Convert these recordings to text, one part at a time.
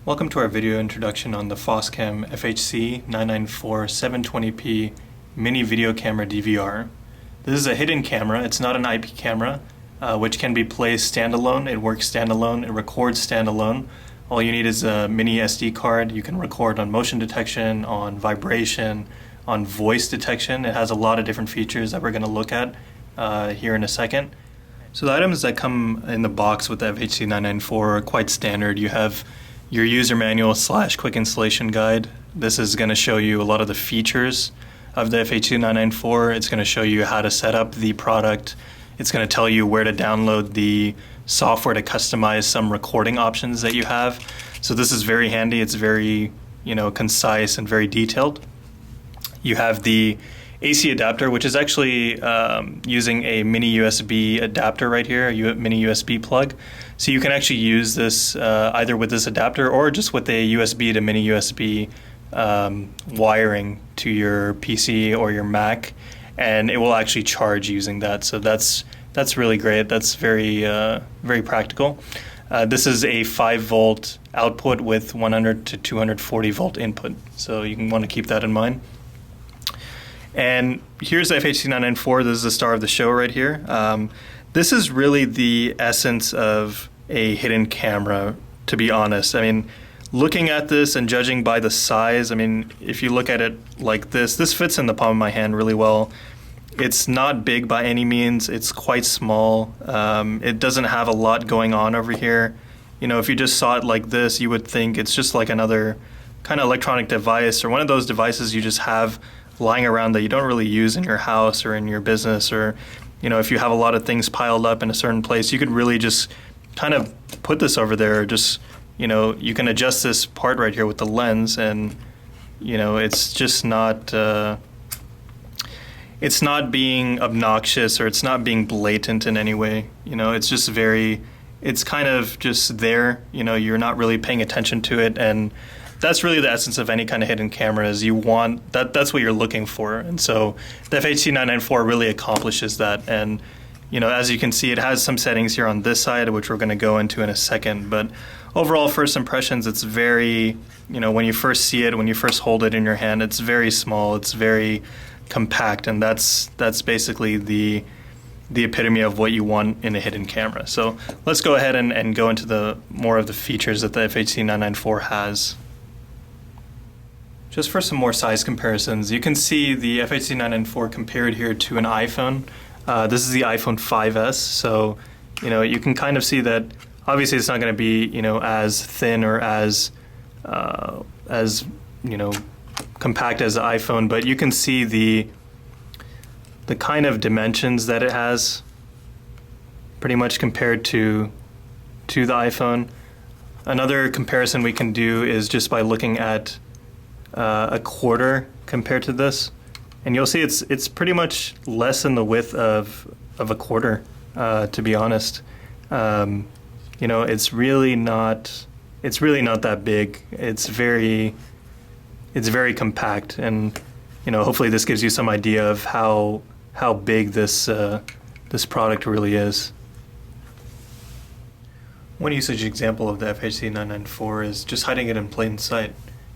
Welcome to our video introduction on the Foscam FHC994 720p mini video camera DVR. This is a hidden camera. It's not an IP camera, which can be placed standalone. It works standalone. It records standalone. All you need is a mini SD card. You can record on motion detection, on vibration, on voice detection. It has a lot of different features that we're going to look at here in a second. So the items that come in the box with the FHC994 are quite standard. You have your user manual / quick installation guide. This is going to show you a lot of the features of the FHC994. It's going to show you how to set up the product. It's going to tell you where to download the software to customize some recording options that you have. So this is very handy. It's very, concise and very detailed. You have the AC adapter, which is actually using a mini USB adapter right here, a mini USB plug. So you can actually use this either with this adapter or just with a USB to mini USB wiring to your PC or your Mac, and it will actually charge using that. So that's really great. That's very very practical. This is a 5-volt output with 100 to 240 volt input. So you can want to keep that in mind. And here's the FHC994. This is the star of the show right here. This is really the essence of a hidden camera, to be honest. I mean, looking at this and judging by the size, I mean, if you look at it like this fits in the palm of my hand really well. It's not big by any means. It's quite small. It doesn't have a lot going on over here. If you just saw it like this, you would think it's just like another kind of electronic device or one of those devices you just have lying around that you don't really use in your house or in your business, or if you have a lot of things piled up in a certain place, you could really just kind of put this over there, or just you can adjust this part right here with the lens, and it's just not it's not being obnoxious, or it's not being blatant in any way. It's just it's kind of just there. You're not really paying attention to it, and that's really the essence of any kind of hidden camera. Is you want that's what you're looking for. And so the FHC994 really accomplishes that. And as you can see, it has some settings here on this side, which we're going to go into in a second. But overall, first impressions, it's very, when you first see it, when you first hold it in your hand, it's very small, it's very compact, and that's basically the epitome of what you want in a hidden camera. So let's go ahead and go into more of the features that the FHC994 has. Just for some more size comparisons, you can see the FHC994 compared here to an iPhone. This is the iPhone 5S, so you can kind of see that obviously it's not going to be as thin or as compact as the iPhone, but you can see the kind of dimensions that it has pretty much compared to the iPhone. Another comparison we can do is just by looking at a quarter compared to this, and you'll see it's pretty much less than the width of a quarter, to be honest. It's really not that big. It's very compact, and hopefully this gives you some idea of how big this product really is. One usage example of the FHC994 is just hiding it in plain sight.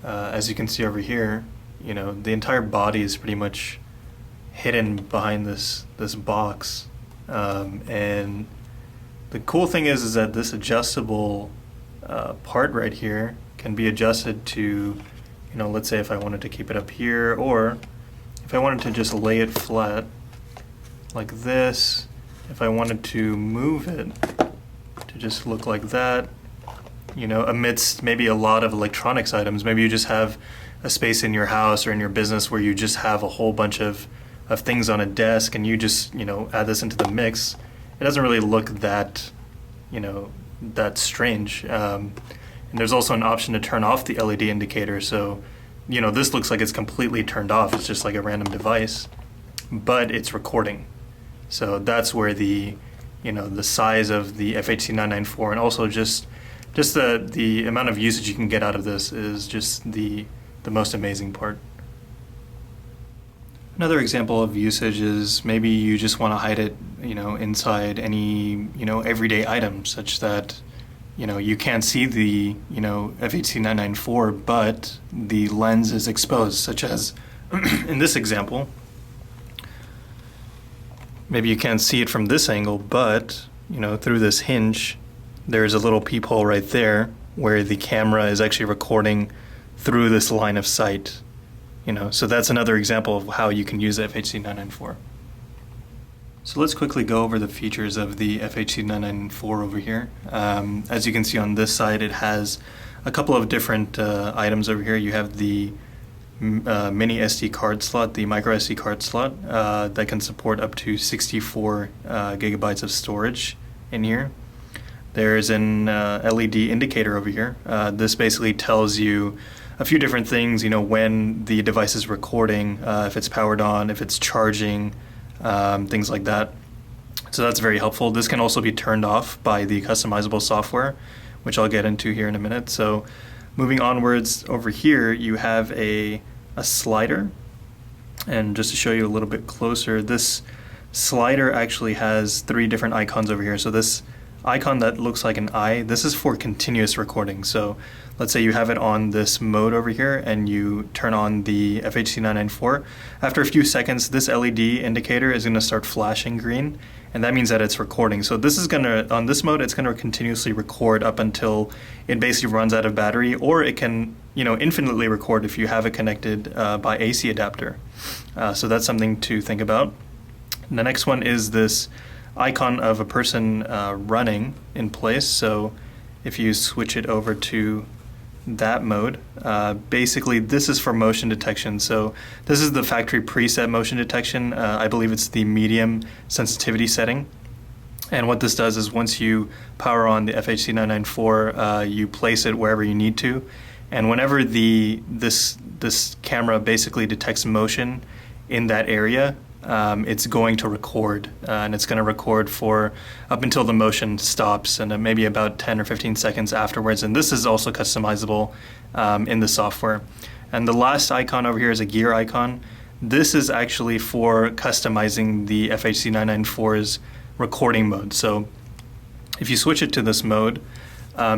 As you can see over here, the entire body is pretty much hidden behind this box, and the cool thing is that this adjustable part right here can be adjusted to, let's say if I wanted to keep it up here, or if I wanted to just lay it flat like this, if I wanted to move it to just look like that, amidst maybe a lot of electronics items. Maybe you just have a space in your house or in your business where you just have a whole bunch of things on a desk, and you just add this into the mix. It doesn't really look that that strange. And there's also an option to turn off the LED indicator, so this looks like it's completely turned off. It's just like a random device, but it's recording. So that's where the size of the FHC994, and also just the amount of usage you can get out of this is just the most amazing part. Another example of usage is maybe you just want to hide it, inside any, everyday item, such that, you can't see the, FHC994, but the lens is exposed, such as in this example. Maybe you can't see it from this angle, but, through this hinge, there's a little peephole right there where the camera is actually recording through this line of sight. So that's another example of how you can use the FHC994. So let's quickly go over the features of the FHC994 over here. As you can see on this side, it has a couple of different items over here. You have the mini SD card slot, the micro SD card slot that can support up to 64 gigabytes of storage in here. There's an LED indicator over here. This basically tells you a few different things, when the device is recording, if it's powered on, if it's charging, things like that. So that's very helpful. This can also be turned off by the customizable software, which I'll get into here in a minute. So moving onwards, over here you have a slider. And just to show you a little bit closer, this slider actually has 3 different icons over here. So this icon that looks like an eye, this is for continuous recording. So let's say you have it on this mode over here and you turn on the FHC994. After a few seconds, this LED indicator is going to start flashing green, and that means that it's recording. So this is going to, on this mode, it's going to continuously record up until it basically runs out of battery, or it can, infinitely record if you have it connected by AC adapter. So that's something to think about. And the next one is this icon of a person running in place. So if you switch it over to that mode, basically this is for motion detection. So this is the factory preset motion detection. I believe it's the medium sensitivity setting. And what this does is once you power on the FHC994, you place it wherever you need to. And whenever this camera basically detects motion in that area, it's going to record, and it's going to record for up until the motion stops, and maybe about 10 or 15 seconds afterwards. And this is also customizable in the software. And the last icon over here is a gear icon. This is actually for customizing the FHC994's recording mode. So if you switch it to this mode,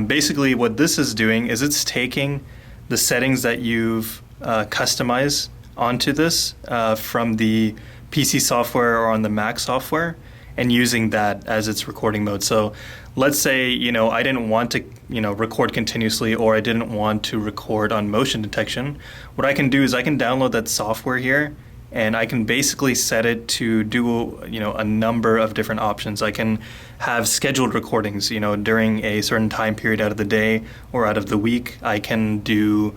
basically what this is doing is it's taking the settings that you've customized onto this from the PC software or on the Mac software, and using that as its recording mode. So let's say, I didn't want to, record continuously, or I didn't want to record on motion detection. What I can do is I can download that software here, and I can basically set it to do, a number of different options. I can have scheduled recordings, during a certain time period out of the day or out of the week. I can do,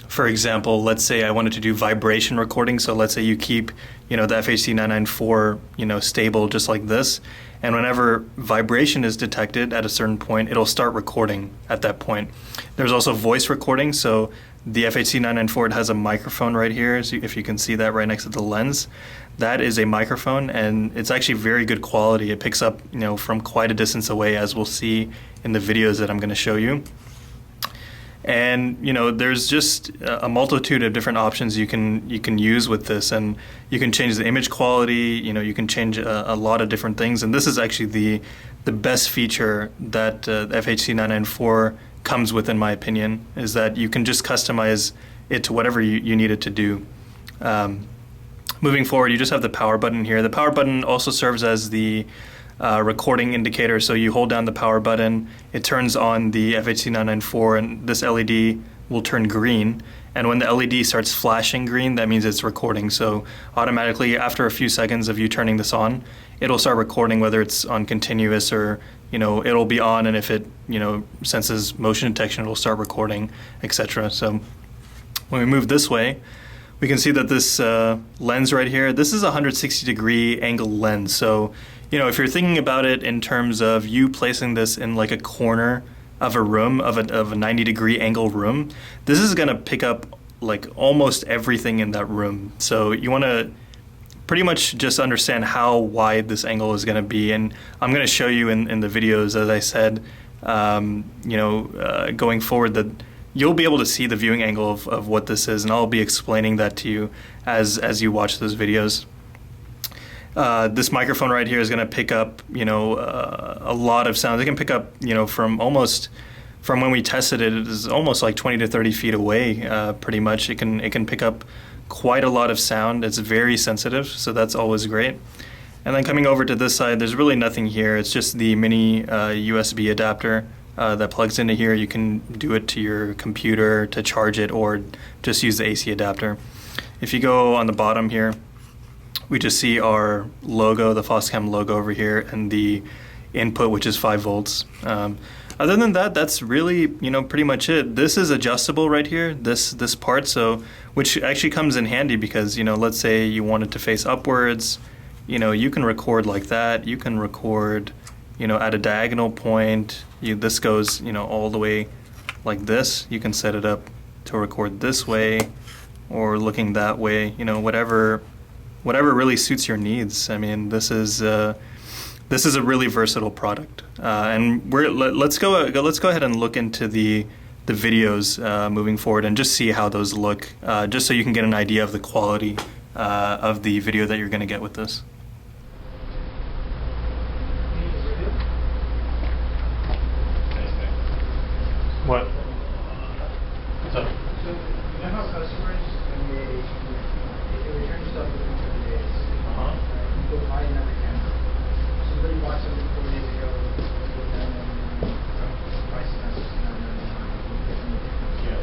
for example, let's say I wanted to do vibration recording. So let's say you keep, the FHC994, stable just like this. And whenever vibration is detected at a certain point, it'll start recording at that point. There's also voice recording. So the FHC994, it has a microphone right here. So if you can see that right next to the lens, that is a microphone, and it's actually very good quality. It picks up, from quite a distance away, as we'll see in the videos that I'm going to show you. And there's just a multitude of different options you can use with this, and you can change the image quality. You can change a lot of different things. And this is actually the best feature that the FHC994 comes with, in my opinion, is that you can just customize it to whatever you need it to do. Moving forward, you just have the power button here. The power button also serves as the recording indicator. So you hold down the power button, it turns on the FHC994, and this LED will turn green. And when the LED starts flashing green, that means it's recording. So automatically, after a few seconds of you turning this on, it'll start recording, whether it's on continuous or, it'll be on, and if it, senses motion detection, it'll start recording, etc. So when we move this way, we can see that this lens right here, this is a 160-degree angle lens. So if you're thinking about it in terms of you placing this in like a corner of a room, of a 90-degree angle room, this is going to pick up like almost everything in that room. So you want to pretty much just understand how wide this angle is going to be. And I'm going to show you in the videos, as I said, going forward, that you'll be able to see the viewing angle of what this is, and I'll be explaining that to you as you watch those videos. This microphone right here is going to pick up, a lot of sounds. It can pick up, from when we tested it, it is almost like 20 to 30 feet away. Pretty much, it can pick up quite a lot of sound. It's very sensitive, so that's always great. And then coming over to this side, there's really nothing here. It's just the mini USB adapter that plugs into here. You can do it to your computer to charge it, or just use the AC adapter. If you go on the bottom here, we just see our logo, the Foscam logo over here, and the input, which is 5 volts. Other than that, that's really, pretty much it. This is adjustable right here, this part, so which actually comes in handy because, let's say you want it to face upwards, you can record like that. You can record, at a diagonal point. This goes, all the way like this. You can set it up to record this way or looking that way. Whatever really suits your needs. I mean, this is a really versatile product. And let's go ahead and look into the videos moving forward and just see how those look, just so you can get an idea of the quality of the video that you're going to get with this. What? What's up? So, you know how customers, when they return stuff within 7 days, you go buy another camera. Somebody bought something 4 days ago, with them, and price is not $69.99. Yes.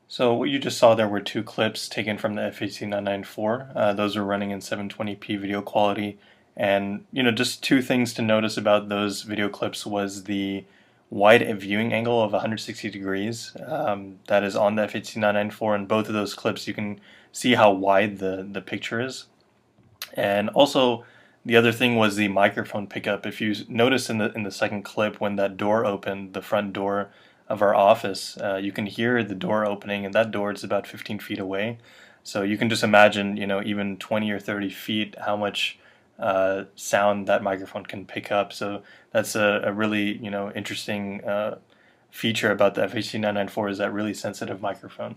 So what you just saw there were 2 clips taken from the FHC994. Those are running in 720p video quality, and just 2 things to notice about those video clips was the wide viewing angle of 160 degrees that is on the FHC994. In both of those clips you can see how wide the picture is. And also the other thing was the microphone pickup. If you notice in the second clip, when that door opened, the front door of our office, you can hear the door opening, and that door is about 15 feet away. So you can just imagine, even 20 or 30 feet, how much sound that microphone can pick up. So that's a really, interesting feature about the FHC994, is that really sensitive microphone.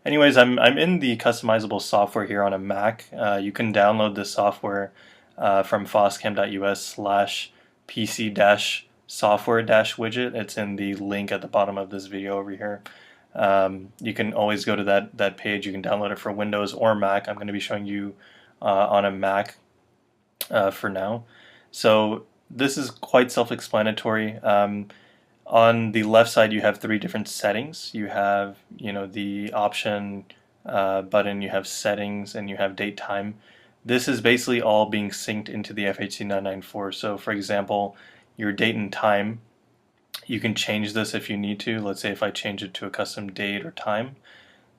Anyways, I'm in the customizable software here on a Mac. You can download this software from foscam.us/pc-software-widget. It's in the link at the bottom of this video over here. You can always go to that page. You can download it for Windows or Mac. I'm going to be showing you on a Mac for now. So this is quite self-explanatory. On the left side you have 3 different settings. You have the option button, you have settings, and you have date time. This is basically all being synced into the FHC994. So for example, your date and time, you can change this if you need to. Let's say if I change it to a custom date or time,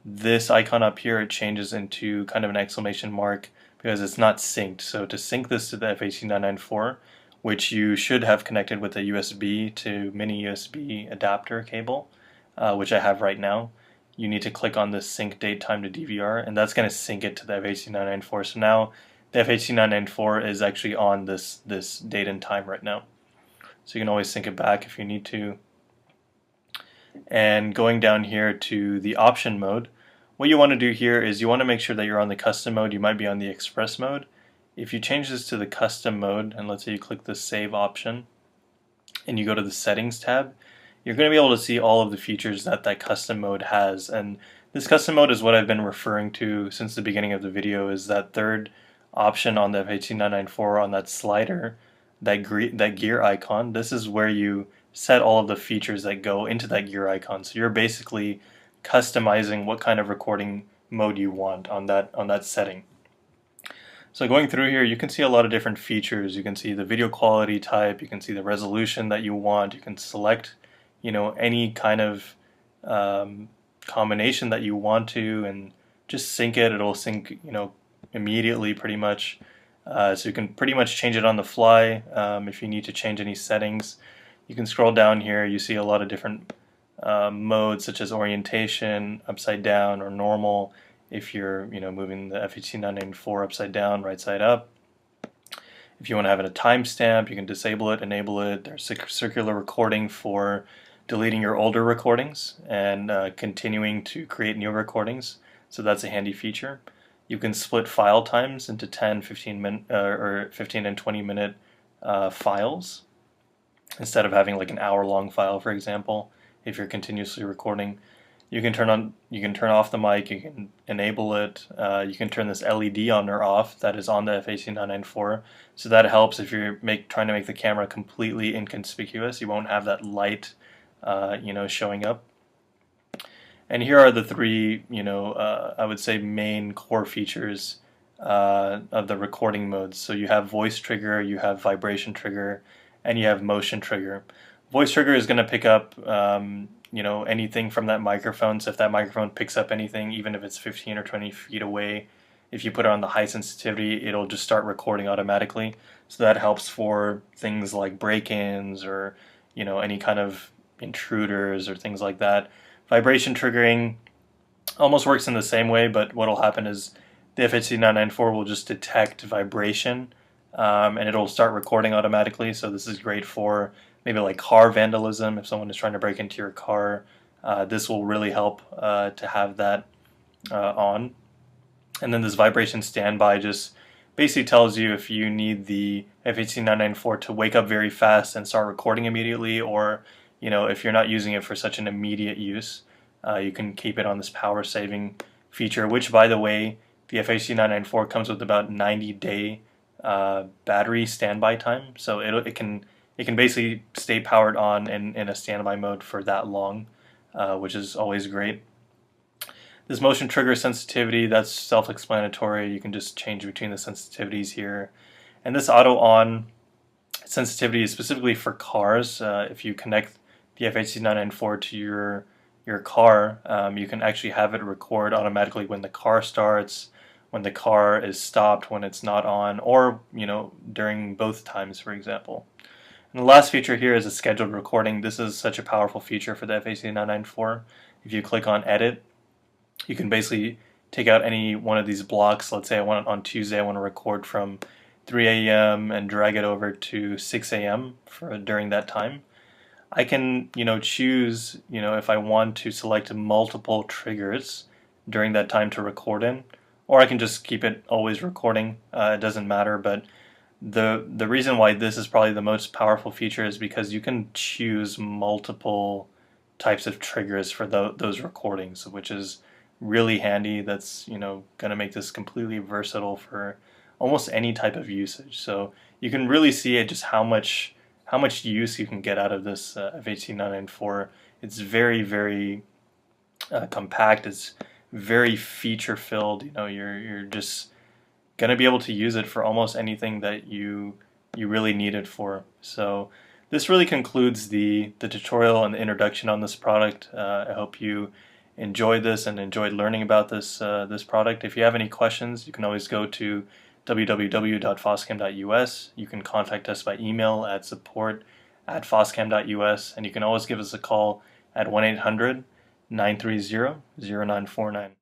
this icon up here, it changes into kind of an exclamation mark because it's not synced. So to sync this to the FHC994, which you should have connected with a USB to mini USB adapter cable, which I have right now, you need to click on this sync date time to DVR, and that's going to sync it to the FHC994. So now the FHC994 is actually on this date and time right now. So you can always sync it back if you need to. And going down here to the option mode, what you want to do here is you want to make sure that you're on the custom mode. You might be on the express mode. If you change this to the custom mode, and let's say you click the save option and you go to the settings tab, you're going to be able to see all of the features that custom mode has. And this custom mode is what I've been referring to since the beginning of the video, is that third option on the FHC994 on that slider, that gear icon. This is where you set all of the features that go into that gear icon. So you're basically customizing what kind of recording mode you want on that setting. So going through here, you can see a lot of different features. You can see the video quality type, you can see the resolution that you want, you can select any kind of combination that you want to, and just sync it. It'll sync immediately pretty much. So you can pretty much change it on the fly. If you need to change any settings, you can scroll down here. You see a lot of different modes, such as orientation, upside down, or normal. If you're moving the FHC994 upside down, right side up. If you want to have it a timestamp, you can disable it, enable it. There's circular recording for deleting your older recordings and continuing to create new recordings. So that's a handy feature. You can split file times into 10, 15 minute or 15 and 20 minute files instead of having like an hour-long file, for example. If you're continuously recording, you can turn off the mic. You can enable it. You can turn this LED on or off that is on the FHC994. So that helps if you're trying to make the camera completely inconspicuous. You won't have that light, showing up. And here are the three, I would say main core features of the recording modes. So you have voice trigger, you have vibration trigger, and you have motion trigger. Voice trigger is going to pick up, anything from that microphone. So if that microphone picks up anything, even if it's 15 or 20 feet away, if you put it on the high sensitivity, it'll just start recording automatically. So that helps for things like break-ins or, any kind of intruders or things like that. Vibration triggering almost works in the same way, but what will happen is the FHC994 will just detect vibration and it'll start recording automatically. So this is great for maybe like car vandalism. If someone is trying to break into your car, this will really help to have that on. And then this vibration standby just basically tells you if you need the FHC994 to wake up very fast and start recording immediately, or if you're not using it for such an immediate use, you can keep it on this power saving feature, which, by the way, the FHC994 comes with about 90-day battery standby time. So it can basically stay powered on in a standby mode for that long, which is always great. This motion trigger sensitivity, that's self-explanatory. You can just change between the sensitivities here. And this auto on sensitivity is specifically for cars. If you connect the FHC994 to your car, you can actually have it record automatically when the car starts, when the car is stopped, when it's not on, or during both times, for example. And the last feature here is a scheduled recording. This is such a powerful feature for the FHC994. If you click on edit, you can basically take out any one of these blocks. Let's say on Tuesday I want to record from 3 a.m. and drag it over to 6 a.m. during that time. I can choose if I want to select multiple triggers during that time to record in, or I can just keep it always recording. It doesn't matter, but the reason why this is probably the most powerful feature is because you can choose multiple types of triggers for those recordings, which is really handy. That's going to make this completely versatile for almost any type of usage. So you can really see just how much use you can get out of this FHC994. It's very, very compact. It's very feature filled. You're just going to be able to use it for almost anything that you really need it for. So this really concludes the tutorial and the introduction on this product. I hope you enjoyed this and enjoyed learning about this product. If you have any questions, you can always go to www.foscam.us. You can contact us by email at support@foscam.us, and you can always give us a call at 1-800-930-0949.